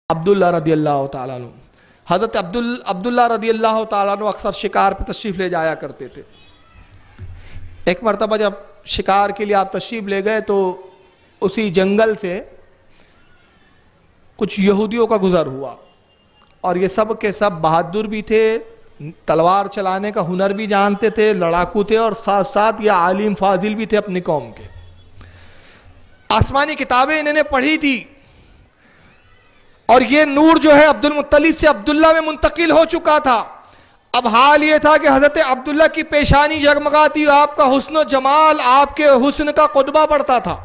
عبداللہ رضی اللہ تعالیٰ عنہ. حضرت عبداللہ رضی اللہ تعالیٰ عنہ اکثر شکار پہ تشریف لے جایا کرتے تھے. ایک مرتبہ جب شکار کے لیے آپ تشریف لے گئے تو اسی جنگل سے کچھ یہودیوں کا گزر ہوا، اور یہ سب کے سب بہادر بھی تھے، تلوار چلانے کا ہنر بھی جانتے تھے، لڑاکو تھے، اور ساتھ ساتھ یہ عالم فاضل بھی تھے اپنی قوم کے. آسمانی کتابیں انہوں نے پڑھی تھی، اور یہ نور جو ہے عبد المطلب سے عبداللہ میں منتقل ہو چکا تھا. اب حال یہ تھا کہ حضرت عبداللہ کی پیشانی جگمگاتی، آپ کا حسن و جمال، آپ کے حسن کا قدبہ بڑھتا تھا.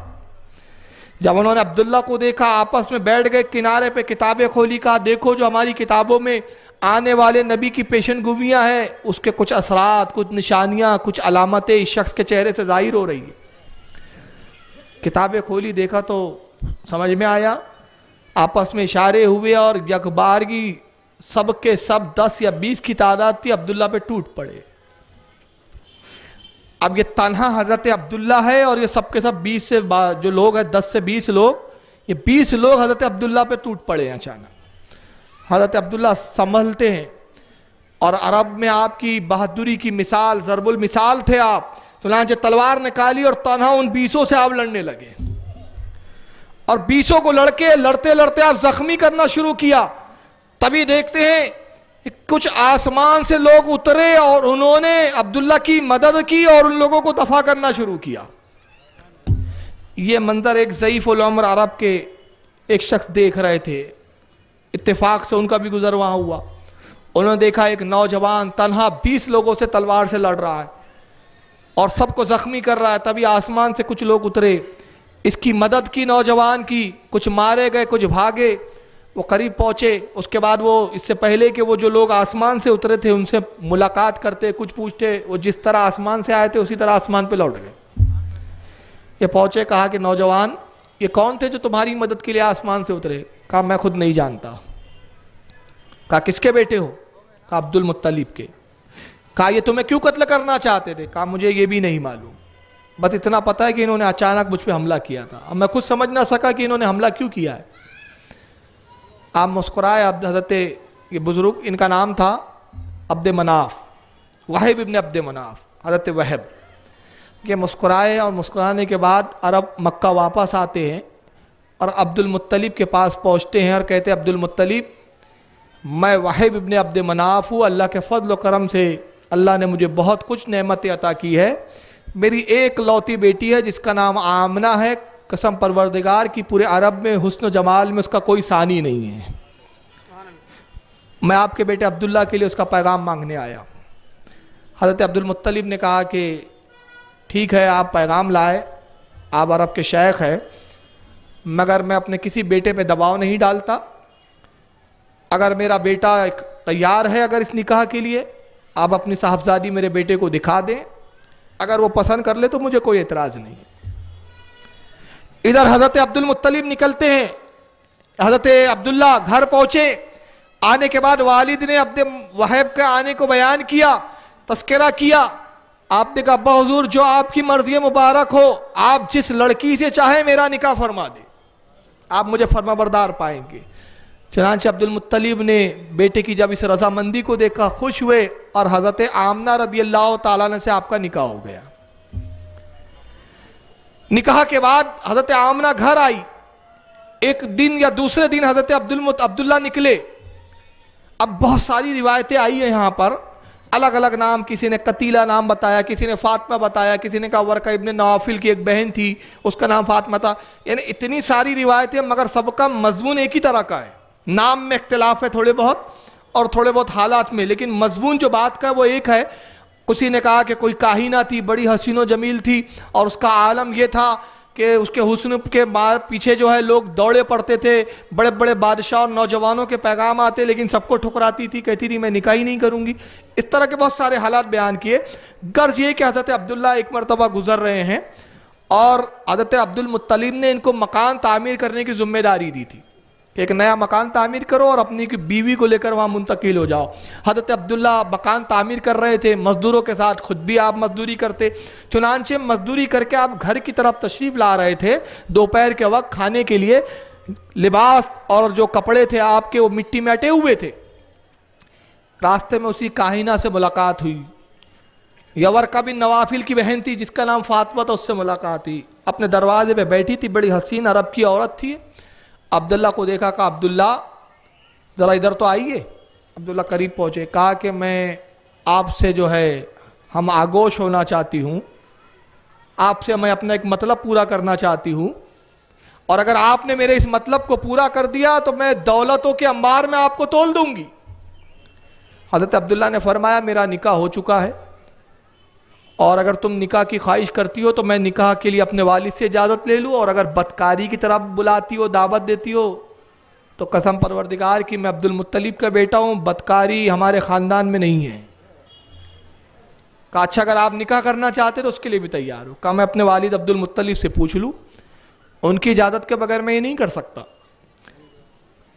جب انہوں نے عبداللہ کو دیکھا، آپس میں بیٹھ گئے، کنارے پہ کتابیں کھولی، کہا دیکھو جو ہماری کتابوں میں آنے والے نبی کی پیشن گوئیاں ہیں، اس کے کچھ اثرات، کچھ نشانیاں، کچھ علامتیں اس شخص کے چہرے سے ظاہر ہو رہی ہیں. کتابیں کھولی، دیکھا تو سمجھ میں آیا، آپس میں اشارے ہوئے، اور یکبارگی سب کے سب 10 یا 20 کی تعداد تھی، عبداللہ پہ ٹوٹ پڑے. اب یہ تنہا حضرت عبداللہ ہے، اور یہ سب کے سب 20 سے جو لوگ ہیں، 10 سے 20 لوگ، یہ 20 لوگ حضرت عبداللہ پہ ٹوٹ پڑے ہیں اچانک. حضرت عبداللہ سنبھلتے ہیں، اور عرب میں آپ کی بہادری کی مثال، ضرب المثال تھے آپ. چنانچہ تلوار نکالی اور تنہا ان 20 سے آپ لڑنے لگے، اور 20 کو لڑتے لڑتے آپ زخمی کرنا شروع کیا. تبھی دیکھتے ہیں کچھ آسمان سے لوگ اترے، اور انہوں نے عبداللہ کی مدد کی اور ان لوگوں کو دفع کرنا شروع کیا. یہ منظر ایک ضعیف العمر عرب کے ایک شخص دیکھ رہے تھے، اتفاق سے ان کا بھی گزر وہاں ہوا. انہوں نے دیکھا ایک نوجوان تنہا 20 لوگوں سے تلوار سے لڑ رہا ہے اور سب کو زخمی کر رہا ہے. تبھی آسمان سے کچھ لوگ اترے، اس کی مدد کی نوجوان کی، کچھ مارے گئے، کچھ بھاگے. وہ قریب پہنچے، اس کے بعد وہ اس سے پہلے کہ وہ جو لوگ آسمان سے اترے تھے ان سے ملاقات کرتے، کچھ پوچھتے، وہ جس طرح آسمان سے آئے تھے اسی طرح آسمان پہ لوٹ گئے. یہ پہنچے، کہا کہ نوجوان یہ کون تھے جو تمہاری مدد کے لیے آسمان سے اترے؟ کہا میں خود نہیں جانتا. کہا کس کے بیٹے ہو؟ کہا عبد المطلب کے. کہا یہ تمہیں کیوں قتل کرنا چاہتے تھے؟ کہا مجھے یہ بھی نہیں معلوم، بس اتنا پتا ہے کہ انہوں نے اچانک مجھ پہ حملہ کیا تھا. اب میں خود سمجھ نہ سکا کہ انہوں نے حملہ کیوں کیا ہے. آپ مسکرائے. حضرت یہ بزرگ، ان کا نام تھا عبد مناف، وہب ابن عبد مناف، حضرت وہب. یہ مسکرائے، اور مسکرانے کے بعد عرب مکہ واپس آتے ہیں اور عبد المطلب کے پاس پہنچتے ہیں اور کہتے ہیں عبد المطلب میں وہب ابن عبد مناف ہوں، اللہ کے فضل و کرم سے اللہ نے مجھے بہت کچھ نعمتیں عطا کی ہے. میری ایک لوتی بیٹی ہے جس کا نام آمنہ ہے، قسم پروردگار کی پورے عرب میں حسن و جمال میں اس کا کوئی ثانی نہیں ہے. میں آپ کے بیٹے عبداللہ کے لیے اس کا پیغام مانگنے آیا. حضرت عبد المطلب نے کہا کہ ٹھیک ہے، آپ پیغام لائے، آپ عرب کے شیخ ہیں، مگر میں اپنے کسی بیٹے پہ دباؤ نہیں ڈالتا. اگر میرا بیٹا تیار ہے اگر اس نکاح کے لیے، آپ اپنی صاحبزادی میرے بیٹے کو دکھا دیں، اگر وہ پسند کر لے تو مجھے کوئی اعتراض نہیں. ادھر حضرت عبد المطلب نکلتے ہیں، حضرت عبداللہ گھر پہنچے. آنے کے بعد والد نے عبد وہب کے آنے کو بیان کیا، تذکرہ کیا. آپ نے کہا ابا حضور جو آپ کی مرضی مبارک ہو، آپ جس لڑکی سے چاہیں میرا نکاح فرما دیں، آپ مجھے فرما بردار پائیں گے. چنانچہ عبد المطلب نے بیٹے کی جب اس رضامندی کو دیکھا خوش ہوئے، اور حضرت آمنہ رضی اللہ تعالیٰ عنہ سے آپ کا نکاح ہو گیا. نکاح کے بعد حضرت آمنہ گھر آئی. ایک دن یا دوسرے دن حضرت عبداللہ نکلے. اب بہت ساری روایتیں آئی ہیں یہاں پر، الگ الگ نام، کسی نے قتیلہ نام بتایا، کسی نے فاطمہ بتایا، کسی نے کہا ورقہ ابن نوافل کی ایک بہن تھی اس کا نام فاطمہ تھا. یعنی اتنی ساری روایتیں، مگر سب کا مضمون ایک ہی طرح کا ہے. نام میں اختلاف ہے تھوڑے بہت اور تھوڑے بہت حالات میں، لیکن مضمون جو بات کا ہے وہ ایک ہے. کسی نے کہا کہ کوئی کاہنہ تھی، بڑی حسین و جمیل تھی، اور اس کا عالم یہ تھا کہ اس کے حسن کے پیچھے جو ہے لوگ دوڑے پڑتے تھے، بڑے بڑے بادشاہ اور نوجوانوں کے پیغام آتے، لیکن سب کو ٹھکراتی تھی، کہتی تھی میں نکاح ہی نہیں کروں گی. اس طرح کے بہت سارے حالات بیان کیے. غرض یہ کہ حضرت عبداللہ ایک مرتبہ گزر رہے ہیں، اور حضرت عبد المطلب نے ان کو مکان تعمیر کرنے کی ذمہ داری دی تھی کہ ایک نیا مکان تعمیر کرو اور اپنی بیوی کو لے کر وہاں منتقل ہو جاؤ. حضرت عبداللہ مکان تعمیر کر رہے تھے مزدوروں کے ساتھ، خود بھی آپ مزدوری کرتے. چنانچہ مزدوری کر کے آپ گھر کی طرف تشریف لا رہے تھے. دوپہر کے وقت کھانے کے لیے لباس اور جو کپڑے تھے آپ کے وہ مٹی میں اٹے ہوئے تھے. راستے میں اسی کاہنہ سے ملاقات ہوئی. یورقہ بن نوافل کی بہن تھی جس کا نام فاطمہ تھا, اس سے ملاقات ہوئی. اپنے دروازے پہ بیٹھی تھی, بڑی حسین عرب کی عورت تھی. عبداللہ کو دیکھا, کہا عبداللہ ذرا ادھر تو آئیے. عبداللہ قریب پہنچے, کہا کہ میں آپ سے جو ہے ہم آگوش ہونا چاہتی ہوں, آپ سے میں اپنا ایک مطلب پورا کرنا چاہتی ہوں, اور اگر آپ نے میرے اس مطلب کو پورا کر دیا تو میں دولتوں کے انبار میں آپ کو تول دوں گی. حضرت عبداللہ نے فرمایا میرا نکاح ہو چکا ہے, اور اگر تم نکاح کی خواہش کرتی ہو تو میں نکاح کے لیے اپنے والد سے اجازت لے لوں, اور اگر بدکاری کی طرف بلاتی ہو, دعوت دیتی ہو, تو قسم پروردگار کی میں عبد المطلب کا بیٹا ہوں, بدکاری ہمارے خاندان میں نہیں ہے. کہا اچھا اگر آپ نکاح کرنا چاہتے تو اس کے لیے بھی تیار ہو. کہا میں اپنے والد عبد المطلب سے پوچھ لوں, ان کی اجازت کے بغیر میں یہ نہیں کر سکتا.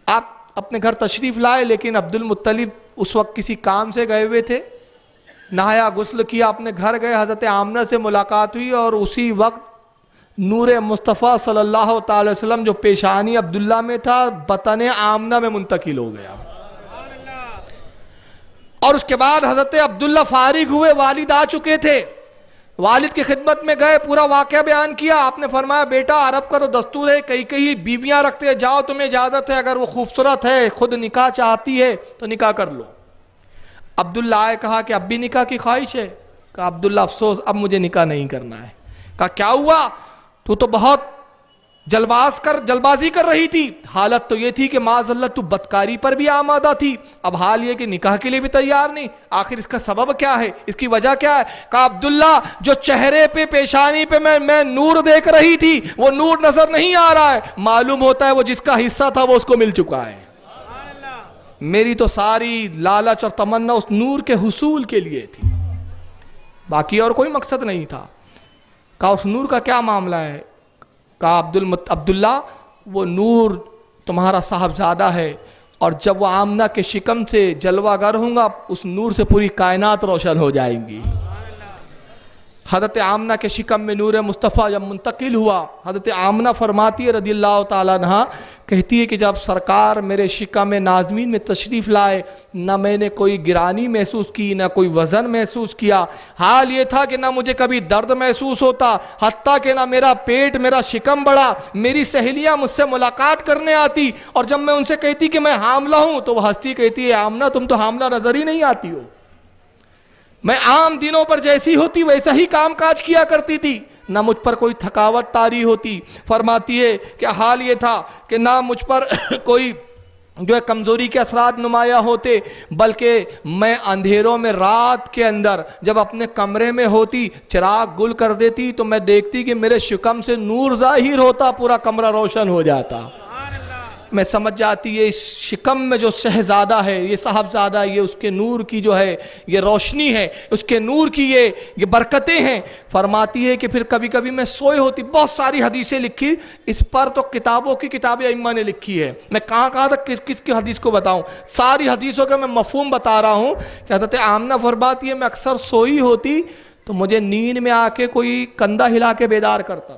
آپ اپنے گھر تشریف لائے, لیکن عبد المطلب اس وقت کسی کام سے گئے ہوئے تھے. نہایا, غسل کیا, اپنے گھر گئے, حضرت آمنہ سے ملاقات ہوئی, اور اسی وقت نور مصطفیٰ صلی اللہ تعالی وسلم جو پیشانی عبداللہ میں تھا بطن آمنہ میں منتقل ہو گیا. اور اس کے بعد حضرت عبداللہ فارغ ہوئے, والد آ چکے تھے, والد کی خدمت میں گئے, پورا واقعہ بیان کیا. آپ نے فرمایا بیٹا عرب کا تو دستور ہے, کئی کئی بیویاں رکھتے ہیں, جاؤ تمہیں اجازت ہے, اگر وہ خوبصورت ہے, خود نکاح چاہتی ہے تو نکاح کر لو. عبداللہ آئے, کہا کہ اب بھی نکاح کی خواہش ہے. کہا عبداللہ افسوس, اب مجھے نکاح نہیں کرنا ہے. کہا کیا ہوا, تو بہت جلبازی کر رہی تھی, حالت تو یہ تھی کہ معاذ اللہ تو بدکاری پر بھی آمادہ تھی, اب حال یہ کہ نکاح کے لیے بھی تیار نہیں, آخر اس کا سبب کیا ہے, اس کی وجہ کیا ہے. کہا عبداللہ جو چہرے پہ پیشانی پہ میں نور دیکھ رہی تھی وہ نور نظر نہیں آ رہا ہے, معلوم ہوتا ہے وہ جس کا حصہ تھا وہ اس کو مل چکا ہے. میری تو ساری لالچ اور تمنا اس نور کے حصول کے لیے تھی, باقی اور کوئی مقصد نہیں تھا. کہا اس نور کا کیا معاملہ ہے. کہا عبداللہ وہ نور تمہارا صاحبزادہ ہے, اور جب وہ آمنہ کے شکم سے جلوہ گر ہوں گا اس نور سے پوری کائنات روشن ہو جائیں گی. حضرت آمنہ کے شکم میں نور مصطفیٰ جب منتقل ہوا, حضرت آمنہ فرماتی ہے رضی اللہ تعالیٰ عنہ, کہتی ہے کہ جب سرکار میرے شکم نازمین میں تشریف لائے, نہ میں نے کوئی گرانی محسوس کی, نہ کوئی وزن محسوس کیا. حال یہ تھا کہ نہ مجھے کبھی درد محسوس ہوتا, حتیٰ کہ نہ میرا پیٹ, میرا شکم بڑا. میری سہیلیاں مجھ سے ملاقات کرنے آتی, اور جب میں ان سے کہتی کہ میں حاملہ ہوں تو وہ ہنستی, کہتی ہے آمنہ تم تو حاملہ نظر ہی نہیں آتی ہو, میں عام دنوں پر جیسی ہوتی ویسا ہی کام کاج کیا کرتی تھی, نہ مجھ پر کوئی تھکاوٹ طاری ہوتی. فرماتی ہے کہ حال یہ تھا کہ نہ مجھ پر کوئی جو ہے کمزوری کے اثرات نمایاں ہوتے, بلکہ میں اندھیروں میں رات کے اندر جب اپنے کمرے میں ہوتی, چراغ گل کر دیتی تو میں دیکھتی کہ میرے شکم سے نور ظاہر ہوتا, پورا کمرہ روشن ہو جاتا. میں سمجھ جاتی ہے اس شکم میں جو شہزادہ ہے, یہ صاحبزادہ, یہ اس کے نور کی جو ہے یہ روشنی ہے, اس کے نور کی یہ برکتیں ہیں. فرماتی ہے کہ پھر کبھی کبھی میں سوئے ہوتی, بہت ساری حدیثیں لکھی, اس پر تو کتابوں کی کتابیں ائمہ نے لکھی ہے, میں کہاں تک کس کی حدیث کو بتاؤں. ساری حدیثوں کا میں مفہوم بتا رہا ہوں کہ حضرت آمنہ فرماتی ہے میں اکثر سوئی ہوتی تو مجھے نیند میں آ کے کوئی کندھا ہلا کے بیدار کرتا,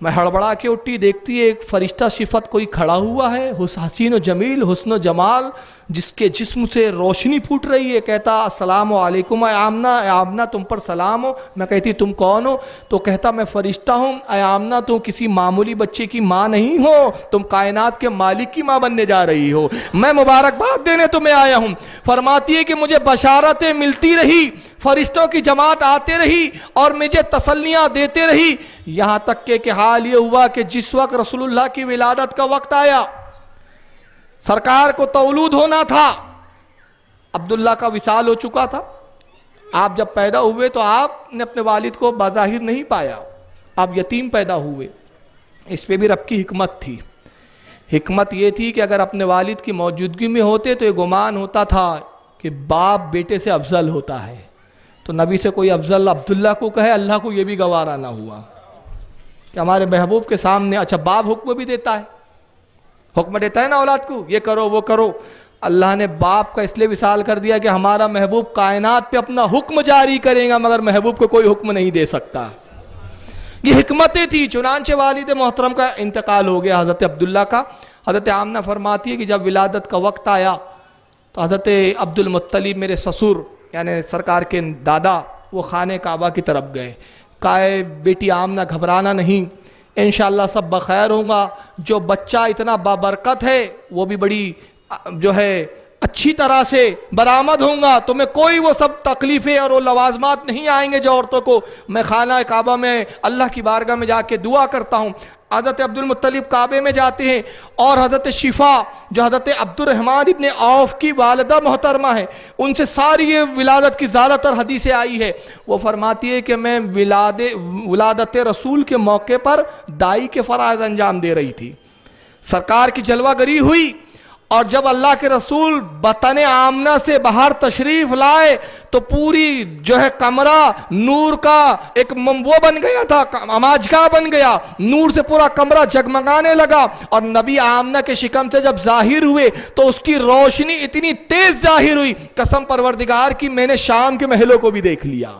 میں ہڑبڑا کے اٹھی, دیکھتی ہے ایک فرشتہ صفت کوئی کھڑا ہوا ہے, حسین و جمیل, حسن و جمال, جس کے جسم سے روشنی پھوٹ رہی ہے. کہتا السلام علیکم اے آمنہ, اے آمنہ تم پر سلام ہو. میں کہتی تم کون ہو؟ تو کہتا میں فرشتہ ہوں. اے آمنہ تم کسی معمولی بچے کی ماں نہیں ہو, تم کائنات کے مالک کی ماں بننے جا رہی ہو, میں مبارکباد دینے تمہیں آیا ہوں. فرماتی ہے کہ مجھے بشارتیں ملتی رہی, فرشتوں کی جماعت آتے رہی اور مجھے تسلیاں دیتے رہی, یہاں تک کہ حال یہ ہوا کہ جس وقت رسول اللہ کی ولادت کا وقت آیا, سرکار کو تولود ہونا تھا, عبداللہ کا وصال ہو چکا تھا. آپ جب پیدا ہوئے تو آپ نے اپنے والد کو بظاہر نہیں پایا, آپ یتیم پیدا ہوئے. اس پہ بھی رب کی حکمت تھی. حکمت یہ تھی کہ اگر اپنے والد کی موجودگی میں ہوتے تو یہ گمان ہوتا تھا کہ باپ بیٹے سے افضل ہوتا ہے, تو نبی سے کوئی افضل عبداللہ کو کہے, اللہ کو یہ بھی گوارا نہ ہوا کہ ہمارے محبوب کے سامنے. اچھا باپ حکم بھی دیتا ہے, حکم دیتا ہے نا اولاد کو, یہ کرو وہ کرو. اللہ نے باپ کا اس لیے وصال کر دیا کہ ہمارا محبوب کائنات پہ اپنا حکم جاری کرے گا, مگر محبوب کو کوئی حکم نہیں دے سکتا. یہ حکمتیں تھی. چنانچہ والد محترم کا انتقال ہو گیا حضرت عبداللہ کا. حضرت آمنہ فرماتی ہے کہ جب ولادت کا وقت آیا تو حضرت عبد المطلب میرے سسر یعنی سرکار کے دادا وہ خانہ کعبہ کی طرف گئے. کہا بیٹی آمنہ گھبرانا نہیں, انشاءاللہ سب بخیر ہوگا. جو بچہ اتنا بابرکت ہے وہ بھی بڑی جو ہے اچھی طرح سے برآمد ہوں گا, تمہیں کوئی وہ سب تکلیفیں اور وہ لوازمات نہیں آئیں گے جو عورتوں کو. میں خانہ کعبہ میں اللہ کی بارگاہ میں جا کے دعا کرتا ہوں. حضرت عبد المطلب کعبے میں جاتے ہیں اور حضرت شفا جو حضرت عبد الرحمن ابن عوف کی والدہ محترمہ ہے, ان سے ساری یہ ولادت کی زیادہ تر حدیثیں آئی ہے. وہ فرماتی ہے کہ میں ولادت رسول کے موقع پر دائی کے فرائض انجام دے رہی تھی. سرکار کی جلوہ گری ہوئی اور جب اللہ کے رسول بطن آمنہ سے باہر تشریف لائے تو پوری جو ہے کمرہ نور کا ایک وہ بن گیا تھا, اماجگاہ بن گیا, نور سے پورا کمرہ جگمگانے لگا. اور نبی آمنہ کے شکم سے جب ظاہر ہوئے تو اس کی روشنی اتنی تیز ظاہر ہوئی, قسم پروردگار کی میں نے شام کے محلوں کو بھی دیکھ لیا.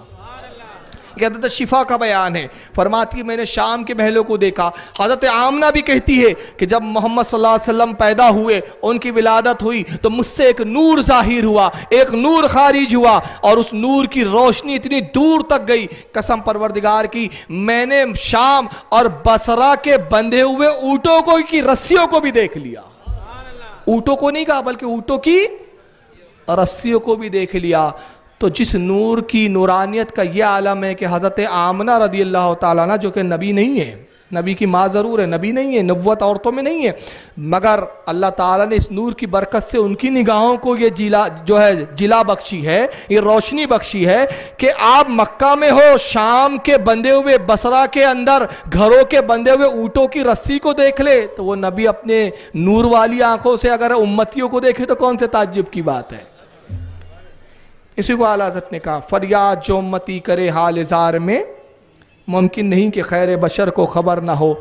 کہ حضرت شفا کا بیان ہے, فرماتی ہے میں نے شام کے محلوں کو دیکھا. حضرت آمنہ بھی کہتی ہے کہ جب محمد صلی اللہ علیہ وسلم پیدا ہوئے, ان کی ولادت ہوئی تو مجھ سے ایک نور ظاہر ہوا, ایک نور خارج ہوا اور اس نور کی روشنی اتنی دور تک گئی. قسم پروردگار کی میں نے شام اور بصرہ کے بندھے ہوئے اونٹوں کو کی رسیوں کو بھی دیکھ لیا. اونٹوں کو نہیں کہا بلکہ اونٹوں کی رسیوں کو بھی دیکھ لیا. تو جس نور کی نورانیت کا یہ عالم ہے کہ حضرت آمنہ رضی اللہ تعالیٰ عنہ جو کہ نبی نہیں ہے, نبی کی ماں ضرور ہے, نبی نہیں ہے, نبوت عورتوں میں نہیں ہے, مگر اللہ تعالیٰ نے اس نور کی برکت سے ان کی نگاہوں کو یہ جلا بخشی ہے, یہ روشنی بخشی ہے کہ آپ مکہ میں ہو, شام کے بندے ہوئے بصرہ کے اندر گھروں کے بندے ہوئے اونٹوں کی رسی کو دیکھ لے تو وہ نبی اپنے نور والی آنکھوں سے اگر امتیوں کو دیکھے تو کون سے تعجب کی بات ہے. اسی کو اعلیٰ حضرت نے کہا فریاد جو امتی کرے حال اظہار میں, ممکن نہیں کہ خیر بشر کو خبر نہ ہو.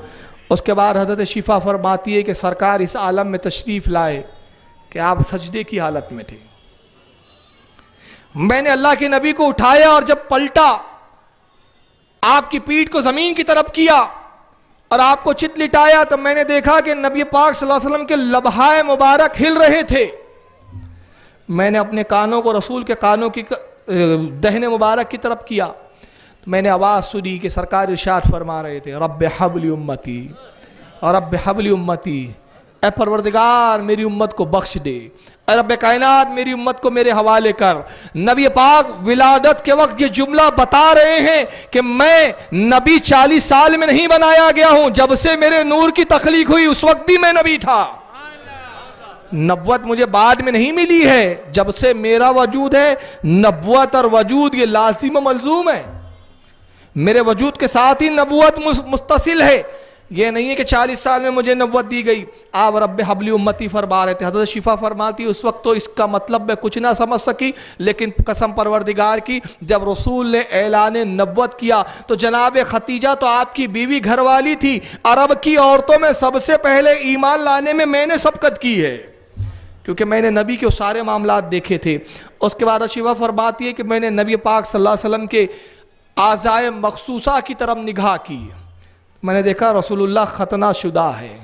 اس کے بعد حضرت شفا فرماتی ہے کہ سرکار اس عالم میں تشریف لائے کہ آپ سجدے کی حالت میں تھے. میں نے اللہ کے نبی کو اٹھایا اور جب پلٹا آپ کی پیٹھ کو زمین کی طرف کیا اور آپ کو چت لٹایا تو میں نے دیکھا کہ نبی پاک صلی اللہ علیہ وسلم کے لبہائے مبارک ہل رہے تھے. میں نے اپنے کانوں کو رسول کے کانوں کی دہنے مبارک کی طرف کیا تو میں نے آواز سنی کہ سرکار ارشاد فرما رہے تھے رب حبلی امتی اور رب حبلی امتی, اے پروردگار میری امت کو بخش دے, اے رب کائنات میری امت کو میرے حوالے کر. نبی پاک ولادت کے وقت یہ جملہ بتا رہے ہیں کہ میں نبی 40 سال میں نہیں بنایا گیا ہوں, جب سے میرے نور کی تخلیق ہوئی اس وقت بھی میں نبی تھا. نبوت مجھے بعد میں نہیں ملی ہے, جب سے میرا وجود ہے نبوت اور وجود یہ لازم و ملزوم ہے. میرے وجود کے ساتھ ہی نبوت متصل ہے. یہ نہیں ہے کہ 40 سال میں مجھے نبوت دی گئی. آپ رب حبلی امتی فرما رہے تھے. حضرت شفا فرماتی اس وقت تو اس کا مطلب میں کچھ نہ سمجھ سکی, لیکن قسم پروردگار کی جب رسول نے اعلان نبوت کیا تو جناب خدیجہ تو آپ کی بیوی گھر والی تھی, عرب کی عورتوں میں سب سے پہلے ایمان لانے میں نے سبقت کی ہے کیونکہ میں نے نبی کے سارے معاملات دیکھے تھے. اس کے بعد شفا فرماتی ہے کہ میں نے نبی پاک صلی اللہ علیہ وسلم کے اعضائے مخصوصہ کی طرف نگاہ کی. میں نے دیکھا رسول اللہ ختنہ شدہ ہے,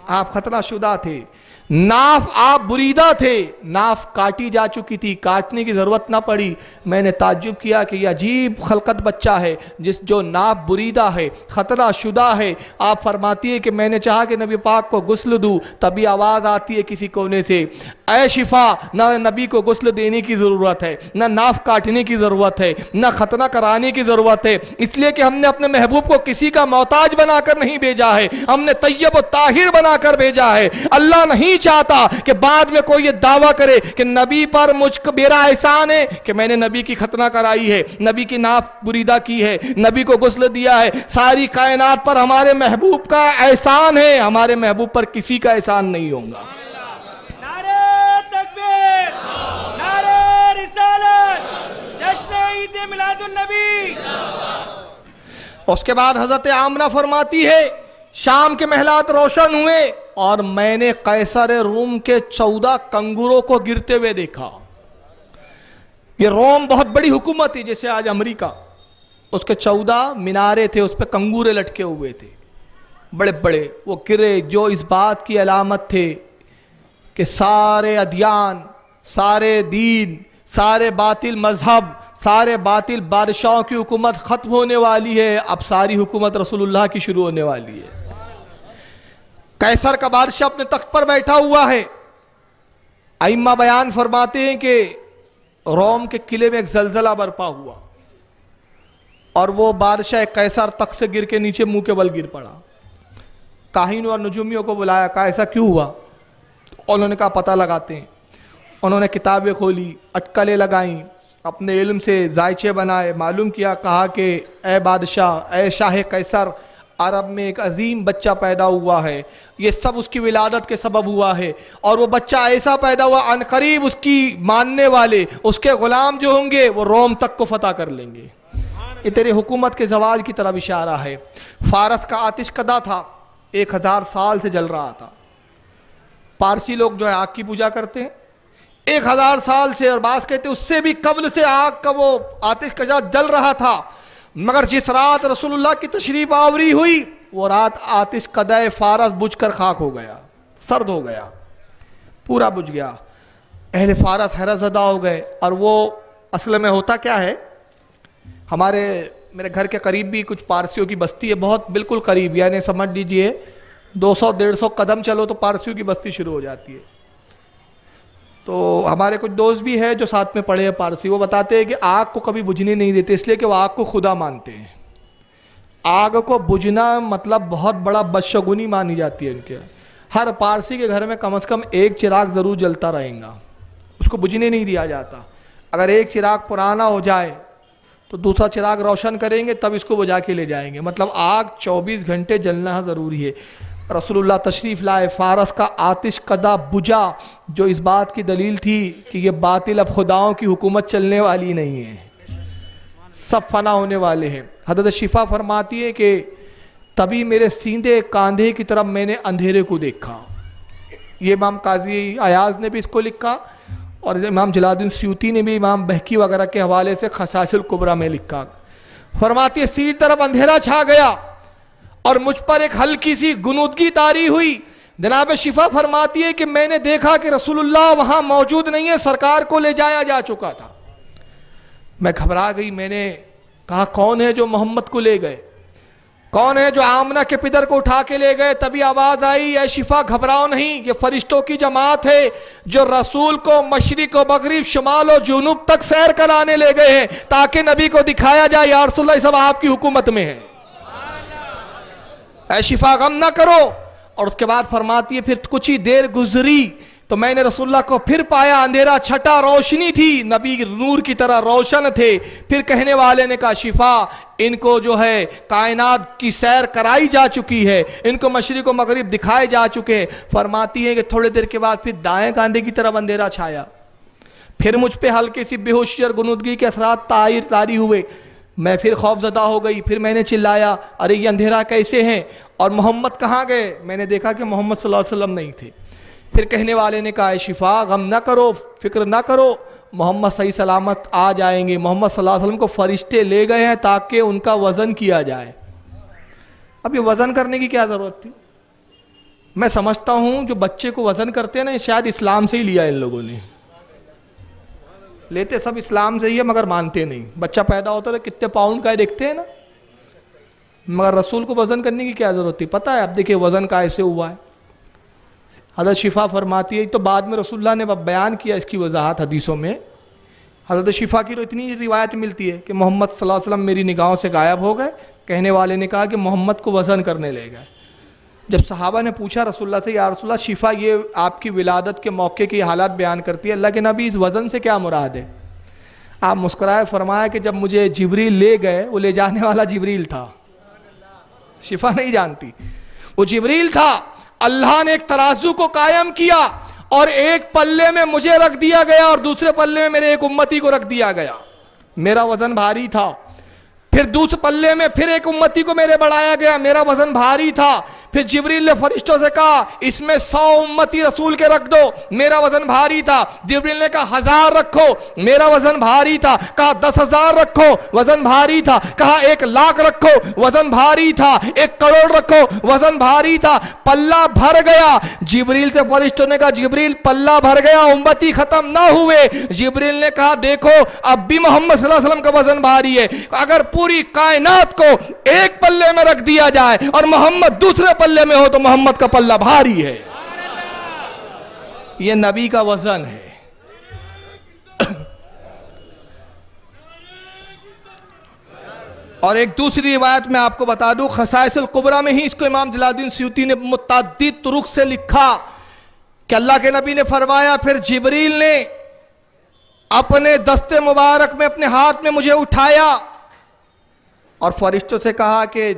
آپ ختنہ شدہ تھے. ناف آپ بریدہ تھے, ناف کاٹی جا چکی تھی, کاٹنے کی ضرورت نہ پڑی. میں نے تعجب کیا کہ یہ عجیب خلقت بچہ ہے جو ناف بریدہ ہے, ختنہ شدہ ہے. آپ فرماتی ہے کہ میں نے چاہا کہ نبی پاک کو غسل دوں, تبھی آواز آتی ہے کسی کونے سے اے شفا نہ نبی کو غسل دینے کی ضرورت ہے, نہ ناف کاٹنے کی ضرورت ہے, نہ ختنہ کرانے کی ضرورت ہے, اس لیے کہ ہم نے اپنے محبوب کو کسی کا محتاج بنا کر نہیں بھیجا ہے, ہم نے طیب و طاہر بنا کر بھیجا ہے. اللہ نہیں چاہتا کہ بعد میں کوئی یہ دعویٰ کرے کہ نبی پر مجھ کو میرا احسان ہے کہ میں نے نبی کی ختنہ کرائی ہے, نبی کی ناف بریدہ کی ہے, نبی کو غسل دیا ہے. ساری کائنات پر ہمارے محبوب کا احسان ہے, ہمارے محبوب پر کسی کا احسان نہیں ہوگا. نعرہ تکبیر, نعرہ رسالت, جشن عید میلاد النبی. اس کے بعد حضرت آمنہ فرماتی ہے شام کے محلات روشن ہوئے اور میں نے قیصر روم کے 14 کنگوروں کو گرتے ہوئے دیکھا. یہ روم بہت بڑی حکومت ہے جیسے آج امریکہ, اس کے 14 مینارے تھے, اس پہ کنگورے لٹکے ہوئے تھے بڑے بڑے. وہ گرے جو اس بات کی علامت تھے کہ سارے ادیان, سارے دین, سارے باطل مذہب, سارے باطل بادشاہوں کی حکومت ختم ہونے والی ہے, اب ساری حکومت رسول اللہ کی شروع ہونے والی ہے. قیصر کا بادشاہ اپنے تخت پر بیٹھا ہوا ہے. ائمہ بیان فرماتے ہیں کہ روم کے قلعے میں ایک زلزلہ برپا ہوا اور وہ بادشاہ قیصر تخت سے گر کے نیچے منہ کے بل گر پڑا. کاہنوں اور نجومیوں کو بلایا, کہا ایسا کیوں ہوا؟ انہوں نے کہا پتہ لگاتے ہیں. انہوں نے کتابیں کھولی, اٹکلیں لگائیں, اپنے علم سے ذائچے بنائے, معلوم کیا, کہا کہ اے بادشاہ, اے شاہ قیصر, عرب میں ایک عظیم بچہ پیدا ہوا ہے, یہ سب اس کی ولادت کے سبب ہوا ہے, اور وہ بچہ ایسا پیدا ہوا عن قریب اس کی ماننے والے, اس کے غلام جو ہوں گے وہ روم تک کو فتح کر لیں گے. یہ تیرے حکومت کے زوال کی طرف اشارہ ہے. فارس کا آتش کدہ تھا, 1000 سال سے جل رہا تھا. پارسی لوگ جو ہے آگ کی پوجا کرتے ہیں 1000 سال سے, اور بعض کہتے ہیں اس سے بھی قبل سے آگ کا وہ آتش کدہ جل رہا تھا. مگر جس رات رسول اللہ کی تشریف آوری ہوئی وہ رات آتش کدہ فارس بجھ کر خاک ہو گیا, سرد ہو گیا, پورا بجھ گیا. اہل فارس حیرت زدہ ہو گئے. اور وہ اصل میں ہوتا کیا ہے, میرے گھر کے قریب بھی کچھ پارسیوں کی بستی ہے, بہت بالکل قریب, یعنی سمجھ لیجئے 200-150 قدم چلو تو پارسیوں کی بستی شروع ہو جاتی ہے. تو ہمارے کچھ دوست بھی ہیں جو ساتھ میں پڑھے ہیں پارسی, وہ بتاتے ہیں کہ آگ کو کبھی بجھنے نہیں دیتے, اس لیے کہ وہ آگ کو خدا مانتے ہیں. آگ کو بجھنا مطلب بہت بڑا بدشگونی مانی جاتی ہے ان کے. ہر پارسی کے گھر میں کم از کم ایک چراغ ضرور جلتا رہیں گا, اس کو بجھنے نہیں دیا جاتا. اگر ایک چراغ پرانا ہو جائے تو دوسرا چراغ روشن کریں گے, تب اس کو بجھا کے لے جائیں گے. مطلب آگ 24 گھنٹے جلنا ضروری ہے. رسول اللہ تشریف لائے, فارس کا آتش کدہ بجھا, جو اس بات کی دلیل تھی کہ یہ باطل اب خداؤں کی حکومت چلنے والی نہیں ہے, سب فنا ہونے والے ہیں. حضرت شفا فرماتی ہے کہ تبھی میرے سیندے کاندھے کی طرف میں نے اندھیرے کو دیکھا. یہ امام قاضی ایاز نے بھی اس کو لکھا, اور امام جلال الدین سیوطی نے بھی امام بہقی وغیرہ کے حوالے سے خصائص الکبریٰ میں لکھا. فرماتی ہے سیدھی طرف اندھیرا چھا گیا اور مجھ پر ایک ہلکی سی گنودگی طاری ہوئی. جناب شفا فرماتی ہے کہ میں نے دیکھا کہ رسول اللہ وہاں موجود نہیں ہے, سرکار کو لے جایا جا چکا تھا. میں گھبرا گئی, میں نے کہا کون ہے جو محمد کو لے گئے, کون ہے جو آمنہ کے پدر کو اٹھا کے لے گئے؟ تبھی آواز آئی, اے شفا گھبراؤ نہیں, یہ فرشتوں کی جماعت ہے جو رسول کو مشرق و مغرب, شمال و جنوب تک سیر کرانے لے گئے ہیں تاکہ نبی کو دکھایا جائے یا رسول اللہ سب آپ کی حکومت میں ہے. اے شفا غم نہ کرو. اور اس کے بعد فرماتی ہے پھر کچھ ہی دیر گزری تو میں نے رسول اللہ کو پھر پایا, اندھیرا چھٹا, روشنی تھی, نبی نور کی طرح روشن تھے. پھر کہنے والے نے کہا شفا ان کو جو ہے کائنات کی سیر کرائی جا چکی ہے, ان کو مشرق و مغرب دکھائے جا چکے ہیں. فرماتی ہے کہ تھوڑے دیر کے بعد پھر دائیں کاندھے کی طرف اندھیرا چھایا, پھر مجھ پہ ہلکی سی بے ہوشی اور غنودگی کے اثرات طاری ہوئے. میں پھر خوف زدہ ہو گئی, پھر میں نے چلایا ارے یہ اندھیرا کیسے ہیں, اور محمد کہاں گئے؟ میں نے دیکھا کہ محمد صلی اللہ علیہ وسلم نہیں تھے. پھر کہنے والے نے کہا اے شفا غم نہ کرو, فکر نہ کرو, محمد صحیح سلامت آ جائیں گے. محمد صلی اللہ علیہ وسلم کو فرشتے لے گئے ہیں تاکہ ان کا وزن کیا جائے. اب یہ وزن کرنے کی کیا ضرورت تھی؟ میں سمجھتا ہوں جو بچے کو وزن کرتے ہیں نا, شاید اسلام سے ہی لیا ان لوگوں نے. لیتے سب اسلام سے ہی ہے مگر مانتے نہیں. بچہ پیدا ہوتا ہے کتنے پاؤنڈ کا ہے دیکھتے ہیں نا, مگر رسول کو وزن کرنے کی کیا ضرورت تھی؟ پتہ ہے اب دیکھیں وزن کا ایسے ہوا ہے. حضرت شفا فرماتی ہے, تو بعد میں رسول اللہ نے بیان کیا اس کی وضاحت حدیثوں میں. حضرت شفا کی تو اتنی روایت ملتی ہے کہ محمد صلی اللہ علیہ وسلم میری نگاہوں سے غائب ہو گئے. کہنے والے نے کہا کہ محمد کو وزن کرنے لے گئے. جب صحابہ نے پوچھا رسول اللہ سے یا رسول اللہ شفا یہ آپ کی ولادت کے موقع کی حالات بیان کرتی ہے, اللہ کے نبی اس وزن سے کیا مراد ہے؟ آپ مسکرائے, فرمایا کہ جب مجھے جبریل لے گئے, وہ لے جانے والا جبریل تھا, شفا نہیں جانتی, وہ جبریل تھا. اللہ نے ایک ترازو کو قائم کیا اور ایک پلے میں مجھے رکھ دیا گیا اور دوسرے پلے میں میرے ایک امتی کو رکھ دیا گیا. میرا وزن بھاری تھا. پھر دوسرے پلے میں پھر ایک امتی کو میرے بڑھایا گیا, میرا وزن بھاری تھا. پھر جبریل نے فرشتوں سے کہا اس میں 100 امتی رسول کے رکھ دو، میرا وزن بھاری تھا۔ جبریل نے کہا 1000 رکھو، میرا وزن بھاری تھا۔ کہا 10,000 رکھو، وزن بھاری تھا۔ کہا 1,00,000 رکھو، وزن بھاری تھا۔ 1 کروڑ رکھو، وزن بھاری تھا۔ پلہ بھر گیا۔ جبریل سے فرشتوں نے کہا جبریل پلہ بھر گیا، امتی ختم نہ ہوئے۔ جبریل نے کہا دیکھو اب بھی محمد صلی اللہ علیہ وسلم کا وزن بھاری ہے، اگر پوری کائنات کو ایک پلے میں رکھ دیا جائے اور محمد دوسرے پلے میں ہو تو محمد کا پلہ بھاری ہے۔ یہ نبی کا وزن ہے۔ اور ایک دوسری روایت میں آپ کو بتا دوں، خصائص القبریٰ میں ہی اس کو امام جلال الدین سیوطی نے متعدد طرق سے لکھا کہ اللہ کے نبی نے فرمایا پھر جبریل نے اپنے دست مبارک میں اپنے ہاتھ میں مجھے اٹھایا اور فرشتوں سے کہا کہ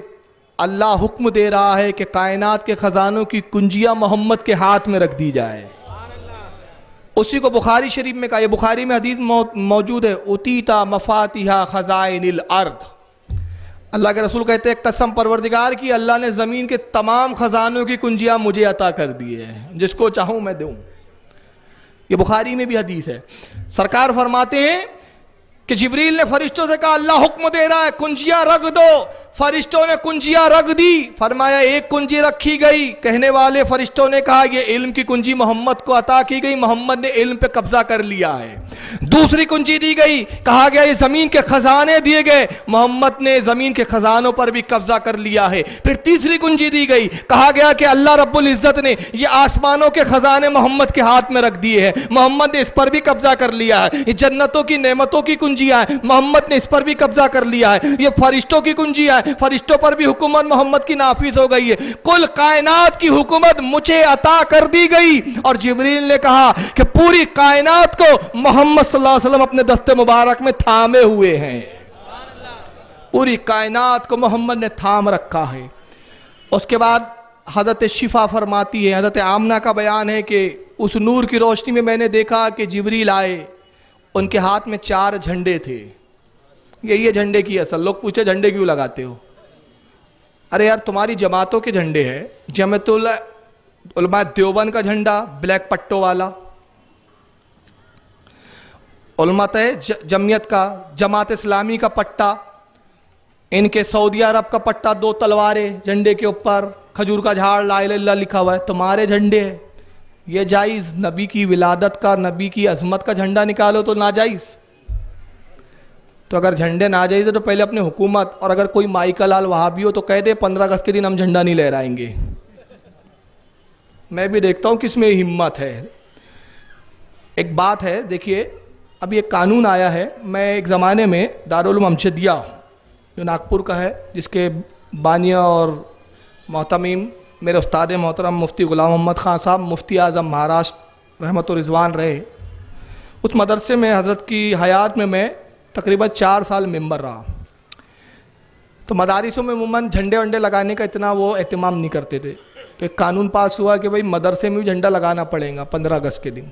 اللہ حکم دے رہا ہے کہ کائنات کے خزانوں کی کنجیاں محمد کے ہاتھ میں رکھ دی جائے۔ اسی کو بخاری شریف میں کہا، یہ بخاری میں حدیث موجود ہے، اُتیتا مفاتیحا خزائن الارض۔ اللہ کے رسول کہتے ہیں قسم پروردگار کی، اللہ نے زمین کے تمام خزانوں کی کنجیاں مجھے عطا کر دی ہے، جس کو چاہوں میں دوں۔ یہ بخاری میں بھی حدیث ہے۔ سرکار فرماتے ہیں کہ جبریل نے فرشتوں سے کہا اللہ حکم دے رہا ہے کنجیاں رکھ دو۔ فرشتوں نے کنجیاں رکھ دی، فرمایا ایک کنجی رکھی گئی، کہنے والے فرشتوں نے کہا یہ علم کی کنجی محمد کو عطا کی گئی، محمد نے علم پہ قبضہ کر لیا ہے۔ دوسری کنجی دی گئی، کہا گیا یہ زمین کے خزانے دیے گئے، محمد نے زمین کے خزانوں پر بھی قبضہ کر لیا ہے۔ پھر تیسری کنجی دی گئی، کہا گیا کہ اللہ رب العزت نے یہ آسمانوں کے خزانے محمد کے ہاتھ میں رکھ دیے ہیں، محمد نے اس پر بھی قبضہ کر لیا ہے۔ یہ جنتوں کی نعمتوں کی کنجیاں ہیں، محمد نے اس پر بھی قبضہ کر لیا ہے۔ یہ فرشتوں کی کنجیاں ہیں، فرشتوں پر بھی حکومت محمد کی نافذ ہو گئی ہے۔ کل کائنات کی حکومت مجھے عطا کر دی گئی۔ اور جبریل نے کہا کہ پوری کائنات کو محمد صلی اللہ علیہ وسلم اپنے دست مبارک میں تھامے ہوئے ہیں، پوری کائنات کو محمد نے تھام رکھا ہے۔ اس کے بعد حضرت شفا فرماتی ہے، حضرت آمنہ کا بیان ہے کہ اس نور کی روشنی میں میں نے دیکھا کہ جبریل آئے، ان کے ہاتھ میں 4 جھنڈے تھے۔ یہ جھنڈے کی اصل، لوگ پوچھے جھنڈے کیوں لگاتے ہو؟ ارے یار تمہاری جماعتوں کے جھنڈے ہیں، جمعیت علماء دیوبند کا جھنڈا بلیک پٹوں والا، علماء جمعیت کا، جماعت اسلامی کا پٹا، ان کے سعودی عرب کا پٹا، 2 تلواریں جھنڈے کے اوپر، کھجور کا جھاڑ لا الہ الا اللہ لکھا ہوا ہے، تمہارے جھنڈے ہیں۔ یہ جائز؟ نبی کی ولادت کا، نبی کی عظمت کا جھنڈا نکالو تو ناجائز؟ تو اگر جھنڈے ناجائز ہے تو پہلے اپنے حکومت، اور اگر کوئی مائیکا لال وہابی ہو تو کہہ دے 15 اگست کے دن ہم جھنڈا نہیں لہرائیں گے۔ میں بھی دیکھتا ہوں کس میں ہمت ہے۔ ایک بات ہے، دیکھیے اب ایک قانون آیا ہے، میں ایک زمانے میں دارالعلوم امجدیہ جو ناگپور کا ہے، جس کے بانیہ اور محتمیم میرے استاد محترم مفتی غلام محمد خان صاحب، مفتی اعظم مہاراشٹر رحمت و رضوان رہے، اس مدرسے میں حضرت کی حیات میں تقریباً 4 سال ممبر رہا۔ تو مدارسوں میں عموماً جھنڈے ونڈے لگانے کا اتنا وہ اہتمام نہیں کرتے تھے، تو ایک قانون پاس ہوا کہ بھائی مدرسے میں بھی جھنڈا لگانا پڑے گا 15 اگست کے دن۔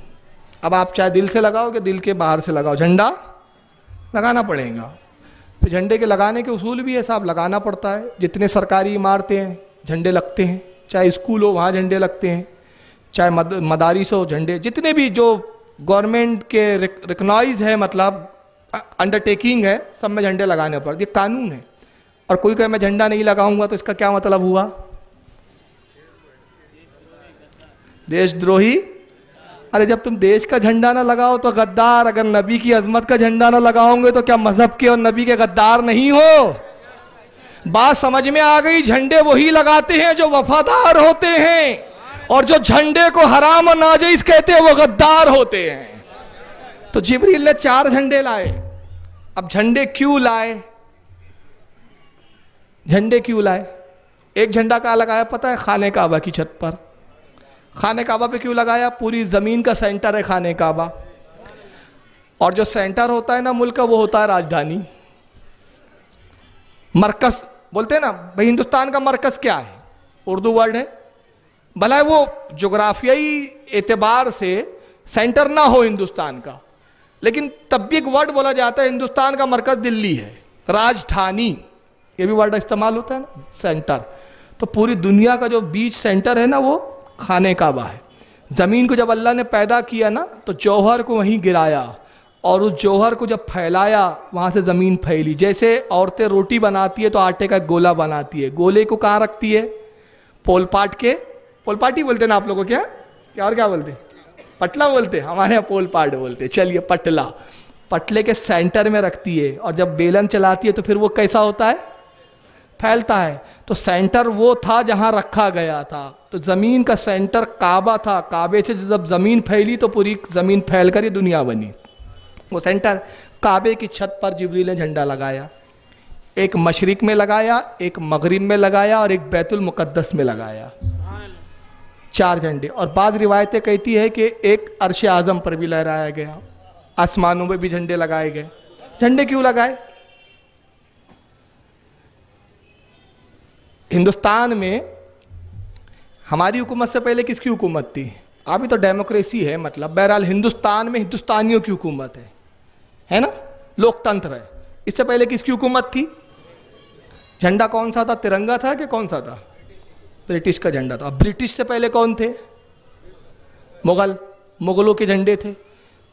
اب آپ چاہے دل سے لگاؤ کہ دل کے باہر سے لگاؤ، جھنڈا لگانا پڑے گا۔ پھر جھنڈے کے لگانے کے اصول بھی ہے صاحب، لگانا پڑتا ہے۔ جتنے سرکاری عمارتیں ہیں جھنڈے لگتے ہیں، چاہے اسکول ہو وہاں جھنڈے لگتے ہیں، چاہے مدارس ہو جھنڈے، جتنے بھی جو گورنمنٹ کے ریکگنائز ہے، مطلب انڈرٹیکنگ ہے، سب میں جھنڈے لگانے پڑتے، یہ قانون ہے۔ اور کوئی کہے میں جھنڈا نہیں لگاؤں گا تو اس کا کیا مطلب ہوا؟ دیش دروہی۔ ارے جب تم دیش کا جھنڈا نہ لگاؤ تو غدار، اگر نبی کی عظمت کا جھنڈا نہ لگاؤں گے تو کیا مذہب کے اور نبی کے غدار نہیں ہو؟ بات سمجھ میں آ گئی؟ جھنڈے وہی لگاتے ہیں جو وفادار ہوتے ہیں، اور جو جھنڈے کو حرام اور ناجائز کہتے ہیں وہ غدار ہوتے ہیں۔ تو جبریل نے 4 جھنڈے لائے۔ اب جھنڈے کیوں لائے؟ جھنڈے کیوں لائے؟ ایک جھنڈا کہاں لگایا پتہ ہے؟ خانہ کعبہ کی چھت پر۔ خانہ کعبہ پہ کیوں لگایا؟ پوری زمین کا سینٹر ہے خانہ کعبہ، اور جو سینٹر ہوتا ہے نا ملک کا، وہ ہوتا ہے راجدھانی، مرکز بولتے ہیں نا بھائی۔ ہندوستان کا مرکز کیا ہے؟ اردو ورڈ ہے، بھلا وہ جغرافیائی اعتبار سے سینٹر نہ ہو ہندوستان کا، لیکن تب بھی ایک ورڈ بولا جاتا ہے ہندوستان کا مرکز دلی ہے، راجدھانی، یہ بھی ورڈ استعمال ہوتا ہے نا، سینٹر۔ تو پوری دنیا کا جو بیچ سینٹر ہے نا وہ خانہ کعبہ ہے. زمین کو جب اللہ نے پیدا کیا نا تو جوہر کو وہیں گرایا اور اس جوہر کو جب پھیلایا وہاں سے زمین پھیلی. جیسے عورتیں روٹی بناتی ہے تو آٹے کا گولا بناتی ہے, گولے کو کہاں رکھتی ہے؟ پول پاٹ کے, پول پاٹ ہی بولتے ہیں نا آپ لوگوں کو, کیا اور کیا بولتے ہیں؟ پٹلا بولتے ہیں, ہمارے یہاں پول پاٹ بولتے ہیں. چلیے پٹلا, پٹلے کے سینٹر میں رکھتی ہے اور جب بیلن چلاتی ہے تو پھر وہ کیسا ہوتا ہے؟ پھیلتا ہے. تو سینٹر وہ تھا جہاں رکھا گیا تھا. تو زمین کا سینٹر کعبہ تھا, کعبے سے جب زمین پھیلی تو پوری زمین پھیل کر یہ دنیا بنی. وہ سینٹر کعبے کی چھت پر جبریل نے جھنڈا لگایا, ایک مشرق میں لگایا, ایک مغرب میں لگایا اور ایک بیت المقدس میں لگایا. 4 جھنڈے. اور بعض روایتیں کہتی ہے کہ ایک عرش اعظم پر بھی لہرایا گیا, آسمانوں میں بھی جھنڈے لگائے گئے. جھنڈے کیوں لگائے؟ ہندوستان میں ہماری حکومت سے پہلے کس کی حکومت تھی؟ ابھی تو ڈیموکریسی ہے, مطلب بہرحال ہندوستان میں ہندوستانیوں کی حکومت ہے نا, لوک تنتر ہے. اس سے پہلے کس کی حکومت تھی؟ جھنڈا کون سا تھا؟ ترنگا تھا کہ کون سا تھا؟ برٹش کا جھنڈا تھا. برٹش سے پہلے کون تھے؟ مغل, مغلوں کے جھنڈے تھے.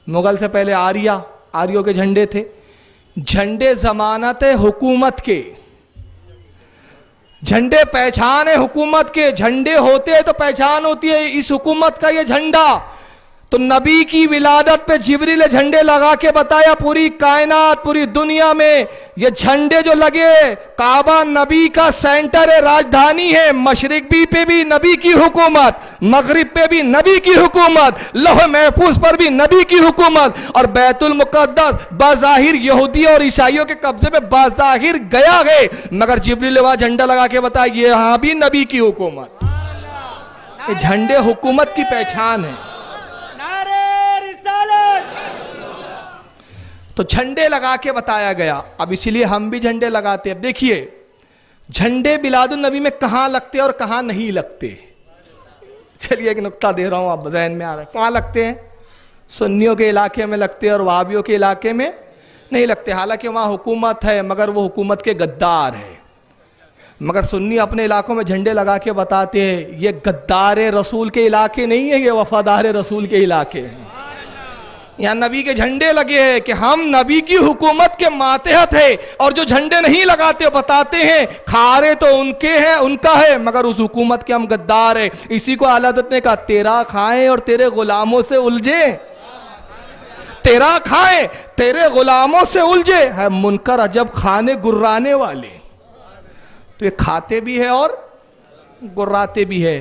مغل سے پہلے آریوں کے جھنڈے تھے. جھنڈے ضمانت حکومت کے, جھنڈے پہچان ہے حکومت کے. جھنڈے ہوتے ہیں تو پہچان ہوتی ہے اس حکومت کا یہ جھنڈا. تو نبی کی ولادت پہ جبریل نے جھنڈے لگا کے بتایا پوری کائنات, پوری دنیا میں یہ جھنڈے جو لگے, کعبہ نبی کا سینٹر ہے, راجدھانی ہے. مشرق پہ بھی نبی کی حکومت, مغرب پہ بھی نبی کی حکومت, لوح محفوظ پر بھی نبی کی حکومت, اور بیت المقدس بظاہر یہودی اور عیسائیوں کے قبضے میں بظاہر گیا ہے, مگر جبریل نے وہاں جھنڈا لگا کے بتایا یہاں بھی نبی کی حکومت. یہ جھنڈے حکومت کی پہچان ہے. تو جھنڈے لگا کے بتایا گیا. اب اسی لیے ہم بھی جھنڈے لگاتے ہیں. اب دیکھیے جھنڈے میلاد النبی میں کہاں لگتے اور کہاں نہیں لگتے. چلیے ایک نقطہ دے رہا ہوں, آپ ذہن میں آ رہا ہے. کہاں لگتے ہیں؟ سنیوں کے علاقے میں لگتے اور وہابیوں کے علاقے میں نہیں لگتے. حالانکہ وہاں حکومت ہے مگر وہ حکومت کے غدار ہے. مگر سنی اپنے علاقوں میں جھنڈے لگا کے بتاتے ہیں یہ غدار رسول کے علاقے نہیں ہے, یہ وفادار رسول کے علاقے ہیں. یہاں نبی کے جھنڈے لگے ہیں کہ ہم نبی کی حکومت کے ماتحت ہیں, اور جو جھنڈے نہیں لگاتے بتاتے ہیں کھارے تو ان کے ہیں, ان کا ہے, مگر اس حکومت کے ہم غدار ہیں. اسی کو اعلیٰ حضرت نے کہا تیرا کھائیں اور تیرے غلاموں سے الجھیں, تیرا کھائیں تیرے غلاموں سے الجھے. ہے منکر عجب کھانے گرانے والے, تو یہ کھاتے بھی ہے اور گراتے بھی ہے.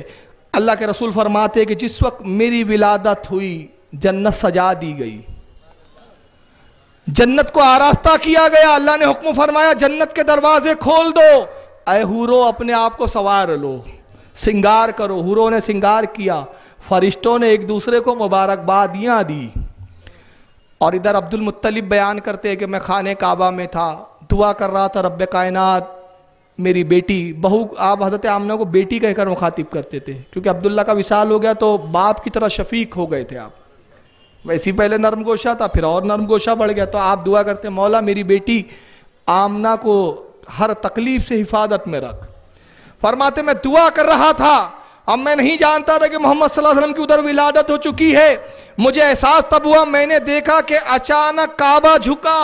اللہ کے رسول فرماتے ہیں کہ جس وقت میری ولادت ہوئی جنت سجا دی گئی, جنت کو آراستہ کیا گیا. اللہ نے حکم فرمایا جنت کے دروازے کھول دو, اے حورو اپنے آپ کو سنوار لو, سنگار کرو. حوروں نے سنگار کیا, فرشتوں نے ایک دوسرے کو مبارکبادیاں دی. اور ادھر عبد المطلب بیان کرتے ہیں کہ میں خانہ کعبہ میں تھا, دعا کر رہا تھا رب کائنات میری بیٹی, بہو آپ حضرت آمنہ کو بیٹی کہہ کر مخاطب کرتے تھے کیونکہ عبداللہ کا وصال ہو گیا تو باپ کی طرح شفیق ہو گئے تھے آپ. ویسی پہلے نرم گوشہ تھا, پھر اور نرم گوشہ بڑھ گیا, تو آپ دعا کرتے مولا میری بیٹی آمنہ کو ہر تکلیف سے حفاظت میں رکھ. فرماتے میں دعا کر رہا تھا, اب میں نہیں جانتا تھا کہ محمد صلی اللہ علیہ وسلم کی ادھر ولادت ہو چکی ہے. مجھے احساس تب ہوا, میں نے دیکھا کہ اچانک کعبہ جھکا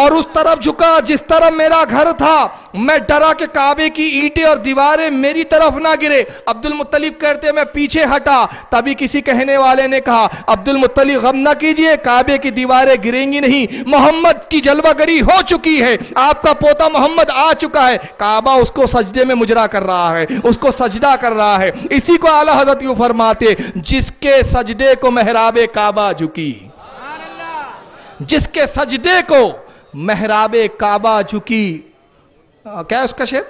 اور اس طرف جھکا جس طرف میرا گھر تھا. میں ڈرا کہ کعبے کی اینٹیں اور دیواریں میری طرف نہ گرے. عبد المطلب کہتے میں پیچھے ہٹا, تبھی کسی کہنے والے نے کہا عبد المطلب غم نہ کیجئے, کعبے کی دیواریں گریں گی نہیں, محمد کی جلوہ گری ہو چکی ہے, آپ کا پوتا محمد آ چکا ہے. کعبہ اس کو سجدے میں مجرا کر رہا ہے, اس کو سجدہ کر رہا ہے. اسی کو اعلیٰ حضرت یوں فرماتے جس کے سجدے کو محراب کعبہ جھکی, جس کے سجدے کو محراب کعبہ جھکی, کیا ہے اس کا شعر,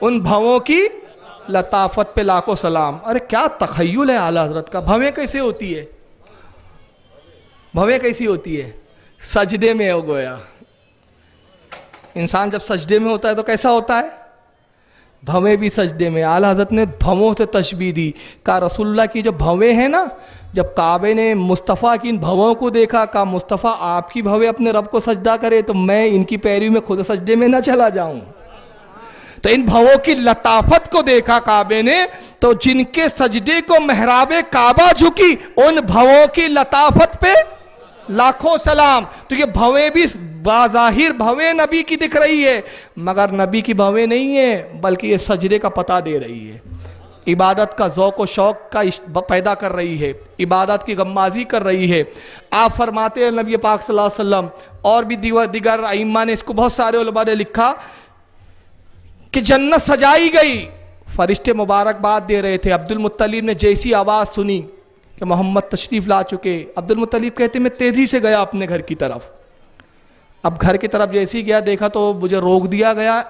ان بھووں کی لطافت پہ لاکھوں سلام. ارے کیا تخیل ہے اعلیٰ حضرت کا. بھویں کیسے ہوتی ہے, بھویں کیسی ہوتی ہے؟ سجدے میں ہو گویا. انسان جب سجدے میں ہوتا ہے تو کیسا ہوتا ہے؟ بھویں بھی سجدے میں. اعلیٰ حضرت نے بھووں سے تشبیہ دی, کہا رسول اللہ کی جو بھویں ہیں نا, جب کعبے نے مصطفیٰ کی ان بھووں کو دیکھا, کہا مصطفیٰ آپ کی بھویں اپنے رب کو سجدہ کرے تو میں ان کی پیروی میں خود سجدے میں نہ چلا جاؤں. تو ان بھووں کی لطافت کو دیکھا کعبے نے، تو جن کے سجدے کو محراب کعبہ جھکی، ان بھووں کی لطافت پہ لاکھوں سلام۔ تو یہ بھویں بھی بظاہر بھویں نبی کی دکھ رہی ہے، مگر نبی کی بھویں نہیں ہے، بلکہ یہ سجدے کا پتہ دے رہی ہے، عبادت کا ذوق و شوق کا پیدا کر رہی ہے، عبادت کی غمازی کر رہی ہے۔ آپ فرماتے ہیں نبی پاک صلی اللہ علیہ وسلم، اور بھی دیگر ائمہ نے اس کو، بہت سارے علماء نے لکھا کہ جنت سجائی گئی، فرشتے مبارکباد دے رہے تھے۔ عبد المطلب نے جیسی آواز سنی کہ محمد تشریف لا چکے، عبد المطلب کہتے میں تیزی سے گیا اپنے گھر کی طرف۔ اب گھر کی طرف جیسی گیا، دیکھا تو مجھے روک دیا گیا،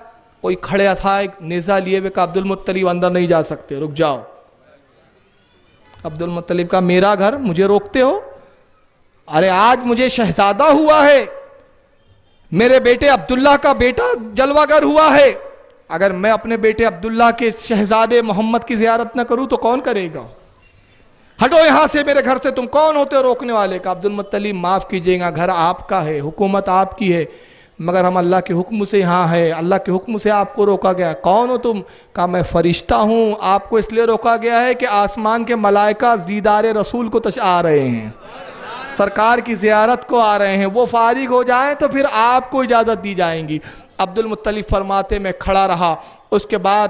کوئی کھڑا تھا ایک نیزہ لیے ہوئے، کہا عبد المطلب اندر نہیں جا سکتے، رک جاؤ۔ عبد المطلب کہا میرا گھر، مجھے روکتے ہو؟ ارے آج مجھے شہزادہ ہوا ہے، میرے بیٹے عبداللہ کا بیٹا جلوہ گر ہوا ہے، اگر میں اپنے بیٹے عبداللہ کے شہزادے محمد کی زیارت نہ کروں تو کون کرے گا؟ ہٹو یہاں سے میرے گھر سے، تم کون ہوتے ہو روکنے والے؟ کا عبد المطلب معاف کیجئے گا، گھر آپ کا ہے، حکومت آپ کی ہے، مگر ہم اللہ کے حکم سے یہاں ہے، اللہ کے حکم سے آپ کو روکا گیا۔ کون ہو تم؟ کہا میں فرشتہ ہوں، آپ کو اس لیے روکا گیا ہے کہ آسمان کے ملائکہ دیدار رسول کو آ رہے ہیں، سرکار کی زیارت کو آ رہے ہیں، وہ فارغ ہو جائیں تو پھر آپ کو اجازت دی جائیں گی۔ عبد المطلب فرماتے میں کھڑا رہا، اس کے بعد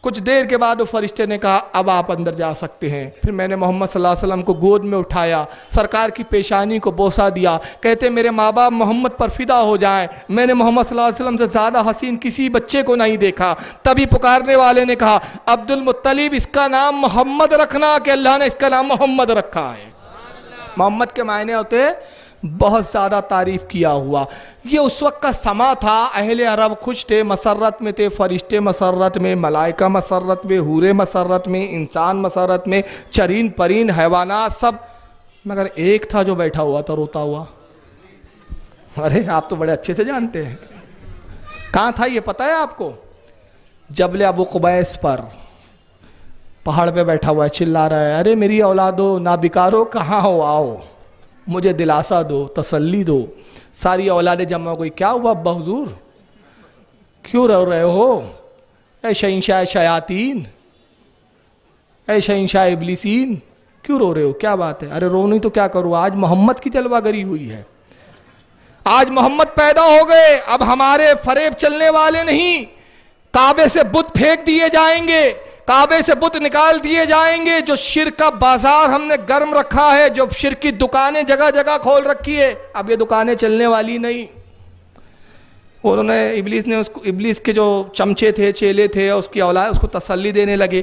کچھ دیر کے بعد وہ فرشتے نے کہا اب آپ اندر جا سکتے ہیں۔ پھر میں نے محمد صلی اللہ علیہ وسلم کو گود میں اٹھایا، سرکار کی پیشانی کو بوسہ دیا، کہتے میرے ماں باپ محمد پر فدا ہو جائیں، میں نے محمد صلی اللہ علیہ وسلم سے زیادہ حسین کسی بچے کو نہیں دیکھا۔ تبھی پکارنے والے نے کہا عبد المطلب اس کا نام محمد رکھنا، کہ اللہ نے اس کا نام محمد رکھا ہے۔ محمد کے معنی ہوتے بہت زیادہ تعریف کیا ہوا۔ یہ اس وقت کا سما تھا، اہل عرب خوش تھے، مسرت میں تھے، فرشتے مسرت میں، ملائکہ مسرت میں، حوریں مسرت میں، انسان مسرت میں، چرین پرین حیوانات سب، مگر ایک تھا جو بیٹھا ہوا تھا روتا ہوا۔ ارے آپ تو بڑے اچھے سے جانتے ہیں، کہاں تھا یہ پتہ ہے آپ کو؟ جبل ابو قبیس پر پہاڑ پہ بیٹھا ہوا ہے، چلا رہا ہے ارے میری اولادو نابکارو کہاں ہو، آؤ مجھے دلاسا دو، تسلی دو۔ ساری اولادیں جمع ہو گئی، کیا ہوا ابا حضور، کیوں رو رہے ہو؟ اے شہنشاہ شیاطین، اے شہنشاہ ابلیسین، کیوں رو رہے ہو، کیا بات ہے؟ ارے رو نہیں تو کیا کروں، آج محمد کی جلوہ گری ہوئی ہے، آج محمد پیدا ہو گئے، اب ہمارے فریب چلنے والے نہیں، کعبے سے بت پھینک دیے جائیں گے، کعبے سے بت نکال دیے جائیں گے، جو شرک کا بازار ہم نے گرم رکھا ہے، جو شرک کی دکانیں جگہ جگہ کھول رکھی ہے، اب یہ دکانیں چلنے والی نہیں۔ انہوں نے ابلیس کے جو چمچے تھے، چیلے تھے، اس کی اولاد اس کو تسلی دینے لگے،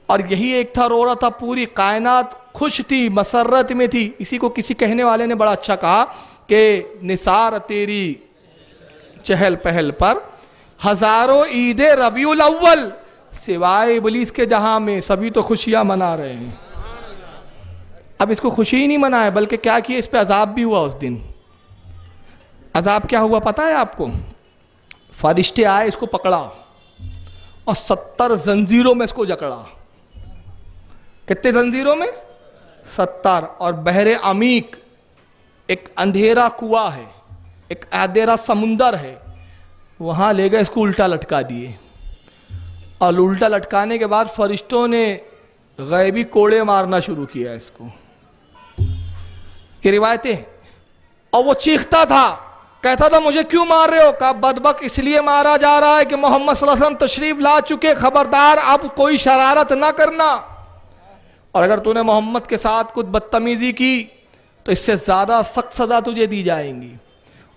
اور یہی ایک تھا رو رہا تھا، پوری کائنات خوش تھی، مسرت میں تھی۔ اسی کو کسی کہنے والے نے بڑا اچھا کہا کہ نثار تیری چہل پہل پر ہزاروں عید ربیع الاول، سوائے ابلیس کے جہاں میں سبھی تو خوشیاں منا رہے ہیں۔ اب اس کو خوشی ہی نہیں منائے، بلکہ کیا کیا، اس پہ عذاب بھی ہوا اس دن۔ عذاب کیا ہوا پتہ ہے آپ کو؟ فرشتے آئے، اس کو پکڑا اور 70 زنجیروں میں اس کو جکڑا۔ کتنے زنجیروں میں؟ 70۔ اور بحر عمیق، ایک اندھیرا کنواں ہے، ایک اندھیرا سمندر ہے، وہاں لے گئے، اس کو الٹا لٹکا دیے، اور الٹا لٹکانے کے بعد فرشتوں نے غیبی کوڑے مارنا شروع کیا اس کو۔ یہ روایتیں، اور وہ چیختا تھا، کہتا تھا مجھے کیوں مار رہے ہو؟ کہا بدبخت اس لیے مارا جا رہا ہے کہ محمد صلی اللہ علیہ وسلم تشریف لا چکے، خبردار اب کوئی شرارت نہ کرنا، اور اگر تو نے محمد کے ساتھ کچھ بدتمیزی کی تو اس سے زیادہ سخت سزا تجھے دی جائیں گی۔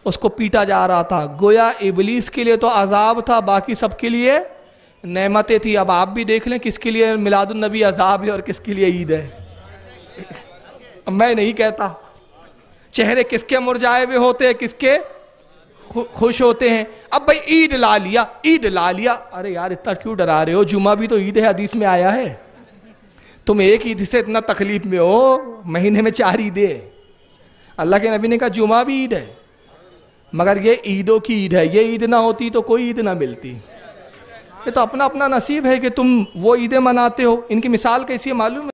اس کو پیٹا جا رہا تھا، گویا ابلیس کے لیے تو عذاب تھا، باقی سب کے لیے نعمتیں تھی۔ اب آپ بھی دیکھ لیں کس کے لیے میلاد النبی عذاب ہے اور کس کے لیے عید ہے۔ میں نہیں کہتا چہرے کس کے مرجھائے ہوئے ہوتے ہیں، کس کے خوش ہوتے ہیں۔ اب بھائی عید لا لیا، عید لا لیا، ارے یار اتنا کیوں ڈرا رہے ہو؟ جمعہ بھی تو عید ہے، حدیث میں آیا ہے۔ تم ایک عید سے اتنا تکلیف میں ہو، مہینے میں 4 عیدیں۔ اللہ کے نبی نے کہا جمعہ بھی عید ہے، مگر یہ عیدوں کی عید ہے، یہ عید نہ ہوتی تو کوئی عید نہ ملتی۔ یہ تو اپنا اپنا نصیب ہے کہ تم وہ عیدیں مناتے ہو۔ ان کی مثال کیسی ہے معلوم ہے؟